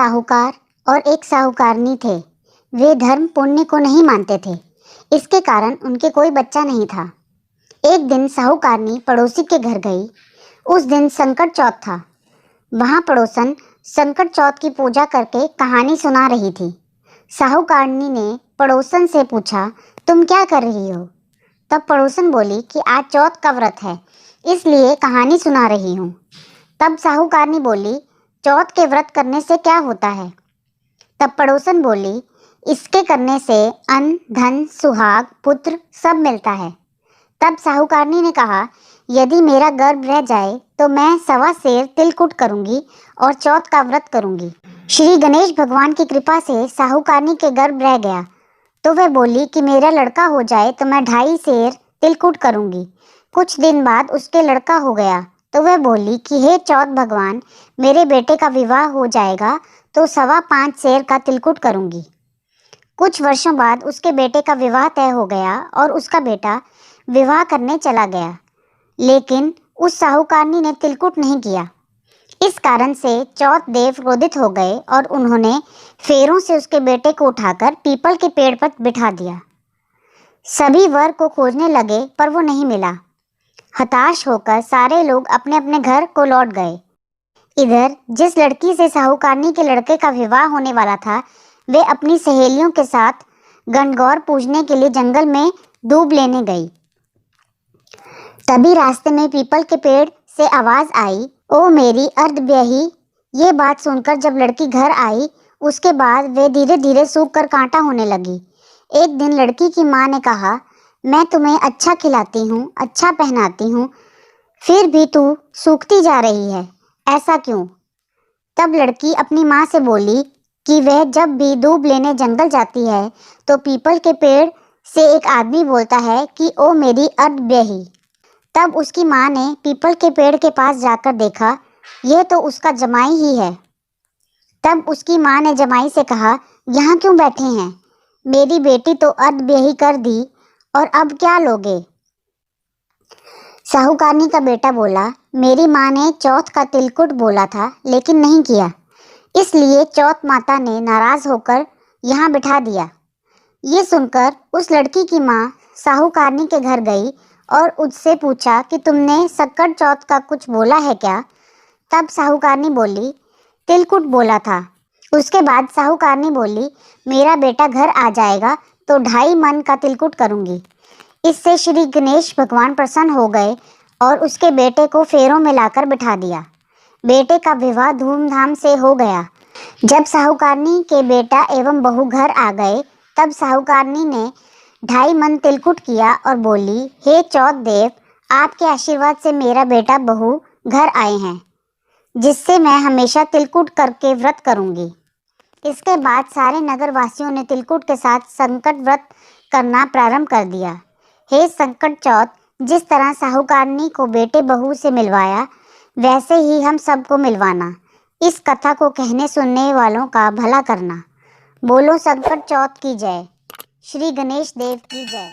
साहूकार और एक साहूकारनी थे। वे धर्म पुण्य को नहीं मानते थे। इसके कारण उनके कोई बच्चा नहीं था। एक दिन साहूकारनी पड़ोसी के घर गई। उस दिन संकट चौथ था। वहां पड़ोसन संकट चौथ की पूजा करके कहानी सुना रही थी। साहूकारनी ने पड़ोसन से पूछा, तुम क्या कर रही हो? तब पड़ोसन बोली कि आज चौथ का व्रत है, इसलिए कहानी सुना रही हूँ। तब साहूकारनी बोली, चौथ के व्रत करने से क्या होता है? तब पड़ोसन बोली, इसके करने से अन्न, धन, सुहाग, पुत्र सब मिलता है। तब साहूकारनी ने कहा, यदि मेरा गर्भ रह जाए तो मैं 1.25 सेर तिलकुट करूंगी और चौथ का व्रत करूंगी। श्री गणेश भगवान की कृपा से साहूकारनी के गर्भ रह गया तो वह बोली कि मेरा लड़का हो जाए तो मैं 2.5 सेर तिलकुट करूंगी। कुछ दिन बाद उसके लड़का हो गया तो वह बोली कि हे चौथ भगवान, मेरे बेटे का विवाह हो जाएगा तो 5.25 सेर का तिलकुट करूंगी। कुछ वर्षों बाद उसके बेटे का विवाह तय हो गया और उसका बेटा विवाह करने चला गया, लेकिन उस साहूकारनी ने तिलकुट नहीं किया। इस कारण से चौथ देव क्रोधित हो गए और उन्होंने फेरों से उसके बेटे को उठाकर पीपल के पेड़ पर बिठा दिया। सभी वर को खोजने लगे पर वो नहीं मिला। हताश होकर सारे लोग अपने अपने घर को लौट गए। इधर जिस लड़की से साहूकारनी के लड़के का विवाह होने वाला था, वे अपनी सहेलियों के साथ गणगौर पूजने के लिए जंगल में दूब लेने गई। तभी रास्ते में पीपल के पेड़ से आवाज आई, ओ मेरी अर्धब्याही। ये बात सुनकर जब लड़की घर आई, उसके बाद वे धीरे धीरे सूख कर कांटा होने लगी। एक दिन लड़की की माँ ने कहा, मैं तुम्हें अच्छा खिलाती हूँ, अच्छा पहनाती हूँ, फिर भी तू सूखती जा रही है, ऐसा क्यों? तब लड़की अपनी माँ से बोली कि वह जब भी दूब लेने जंगल जाती है तो पीपल के पेड़ से एक आदमी बोलता है कि ओ मेरी अर्धब्याही। तब उसकी माँ ने पीपल के पेड़ के पास जाकर देखा, यह तो उसका जमाई ही है। तब उसकी माँ ने जमाई से कहा, यहाँ क्यों बैठे हैं? मेरी बेटी तो अर्धब्याही कर दी और अब क्या लोगे? साहूकारनी का बेटा बोला, मेरी माँ ने चौथ का तिलकुट बोला था लेकिन नहीं किया, इसलिए चौथ माता ने नाराज होकर यहाँ बिठा दिया। ये सुनकर उस लड़की की माँ साहूकारनी के घर गई और उससे पूछा कि तुमने संकट चौथ का कुछ बोला है क्या? तब साहूकारनी बोली, तिलकुट बोला था। उसके बाद साहूकारनी बोली, मेरा बेटा घर आ जाएगा तो 2.5 मन का तिलकुट करूंगी। इससे श्री गणेश भगवान प्रसन्न हो गए और उसके बेटे को फेरों में लाकर बिठा दिया। बेटे का विवाह धूमधाम से हो गया। जब साहूकारनी के बेटा एवं बहू घर आ गए, तब साहूकारनी ने 2.5 मन तिलकुट किया और बोली, हे चौथ देव, आपके आशीर्वाद से मेरा बेटा बहू घर आए हैं, जिससे मैं हमेशा तिलकुट करके व्रत करूंगी। इसके बाद सारे नगर वासियों ने तिलकुट के साथ संकट व्रत करना प्रारंभ कर दिया। हे संकट चौथ, जिस तरह साहूकारनी को बेटे बहू से मिलवाया, वैसे ही हम सबको मिलवाना। इस कथा को कहने सुनने वालों का भला करना। बोलो संकट चौथ की जय। श्री गणेश देव की जय।